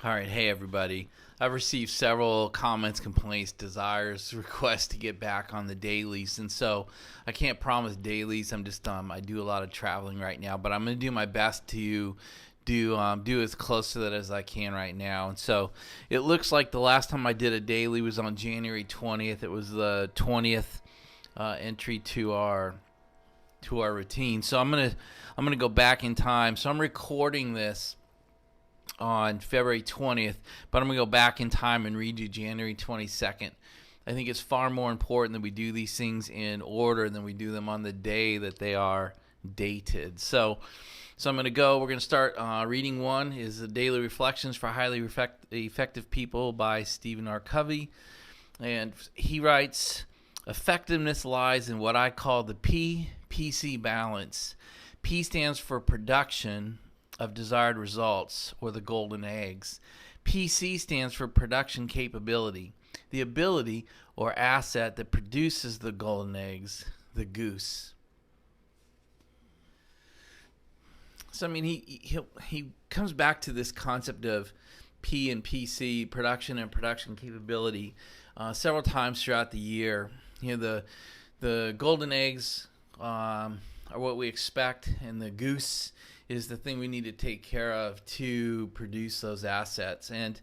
All right, hey everybody. I've received several comments, complaints, desires, requests to get back on the dailies, and so I can't promise dailies. I do a lot of traveling right now, but I'm gonna do my best to do as close to that as I can right now. And so it looks like the last time I did a daily was on January 20th. It was the 20th entry to our routine. So I'm gonna go back in time. So I'm recording this on February 20th, but I'm going to go back in time and read you January 22nd. I think it's far more important that we do these things in order than we do them on the day that they are dated. So we're going to start reading. One is the Daily Reflections for Highly Effective People by Stephen R. Covey. And he writes, effectiveness lies in what I call the PPC balance. P stands for production of desired results, or the golden eggs. PC stands for production capability, the ability or asset that produces the golden eggs, the goose. So I mean, he comes back to this concept of P and PC, production and production capability, several times throughout the year. You know, the golden eggs are what we expect, and the goose is the thing we need to take care of to produce those assets. And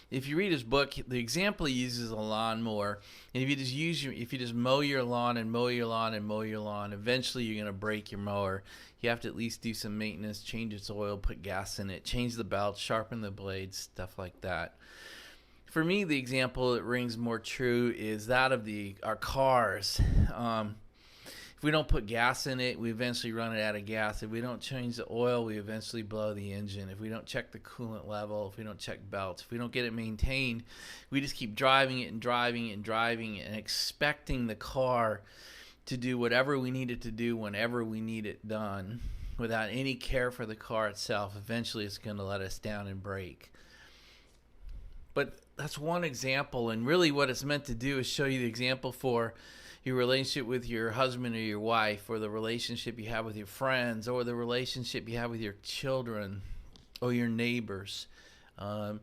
if you read his book, the example he uses a lawnmower. And if you just mow your lawn and mow your lawn and mow your lawn, eventually you're going to break your mower. You have to at least do some maintenance, change its oil, put gas in it, change the belt, sharpen the blades, stuff like that. For me, the example that rings more true is that of our cars. If we don't put gas in it, we eventually run it out of gas. If we don't change the oil, we eventually blow the engine. If we don't check the coolant level, if we don't check belts, if we don't get it maintained, we just keep driving it and driving it and driving it and expecting the car to do whatever we need it to do whenever we need it done without any care for the car itself. Eventually, it's going to let us down and break. But that's one example, and really what it's meant to do is show you the example for your relationship with your husband or your wife, or the relationship you have with your friends, or the relationship you have with your children or your neighbors, or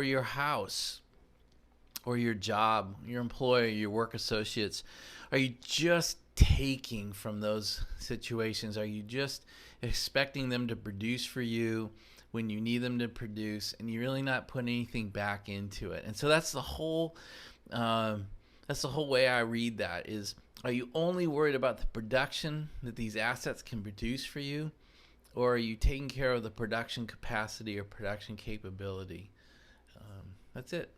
your house, or your job, your employer, your work associates. Are you just taking from those situations? Are you just expecting them to produce for you when you need them to produce, and you're really not putting anything back into it? And so that's the whole way I read that is, are you only worried about the production that these assets can produce for you, or are you taking care of the production capacity or production capability? That's it.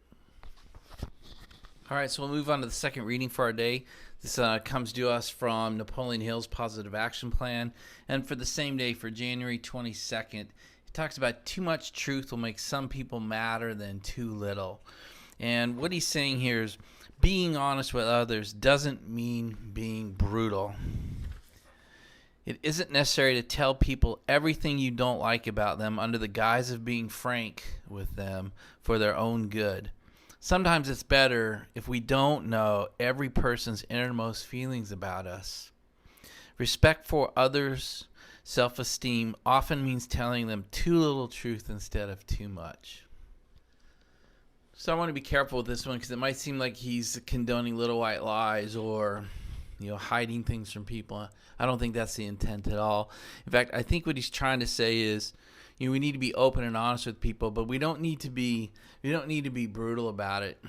All right, so we'll move on to the second reading for our day. This comes to us from Napoleon Hill's Positive Action Plan. And for the same day, for January 22nd, it talks about too much truth will make some people madder than too little. And what he's saying here is, being honest with others doesn't mean being brutal. It isn't necessary to tell people everything you don't like about them under the guise of being frank with them for their own good. Sometimes it's better if we don't know every person's innermost feelings about us. Respect for others' self-esteem often means telling them too little truth instead of too much. So I want to be careful with this one, because it might seem like he's condoning little white lies or, hiding things from people. I don't think that's the intent at all. In fact, I think what he's trying to say is, we need to be open and honest with people, but we don't need to be brutal about it.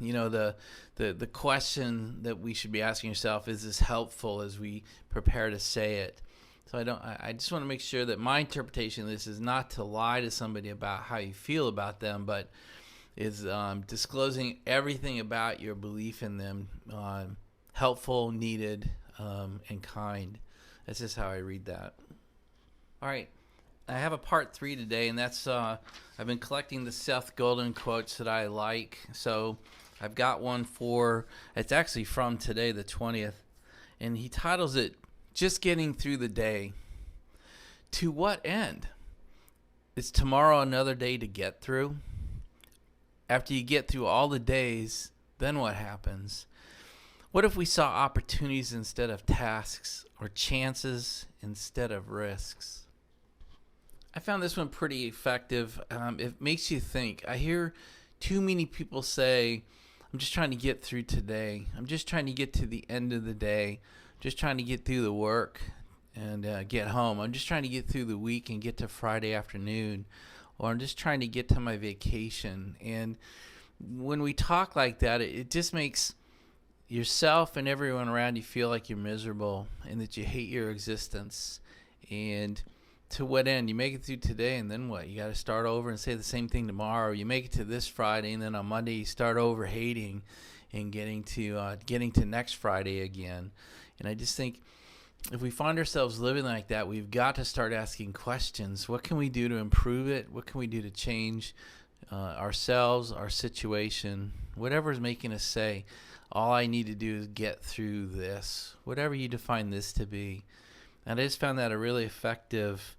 The question that we should be asking yourself, is this helpful as we prepare to say it? So I just want to make sure that my interpretation of this is not to lie to somebody about how you feel about them, but is disclosing everything about your belief in them, helpful, needed, and kind. That's just how I read that. All right. I have a part 3 today, and that's I've been collecting the Seth Godin quotes that I like. So I've got one it's actually from today, the 20th, and he titles it, Just Getting Through the Day. To what end? Is tomorrow another day to get through? After you get through all the days, then what happens? What if we saw opportunities instead of tasks, or chances instead of risks? I found this one pretty effective. It makes you think. I hear too many people say, I'm just trying to get through today. I'm just trying to get to the end of the day. Just trying to get through the work and get home. I'm just trying to get through the week and get to Friday afternoon. Or I'm just trying to get to my vacation. And when we talk like that, it just makes yourself and everyone around you feel like you're miserable and that you hate your existence. And to what end? You make it through today, and then what? You got to start over and say the same thing tomorrow. You make it to this Friday, and then on Monday you start over hating and getting to next Friday again. And I just think if we find ourselves living like that, we've got to start asking questions. What can we do to improve it? What can we do to change ourselves, our situation, whatever is making us say, all I need to do is get through this, whatever you define this to be. And I just found that a really effective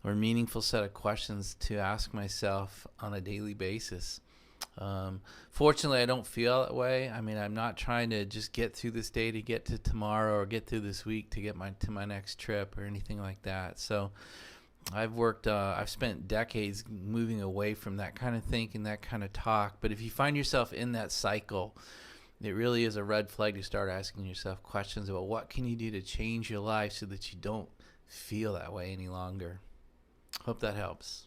or meaningful set of questions to ask myself on a daily basis. Fortunately, I don't feel that way. I mean, I'm not trying to just get through this day to get to tomorrow or get through this week to get to my next trip or anything like that. So I've spent decades moving away from that kind of thinking, that kind of talk. But if you find yourself in that cycle, it really is a red flag to start asking yourself questions about what can you do to change your life so that you don't feel that way any longer. Hope that helps.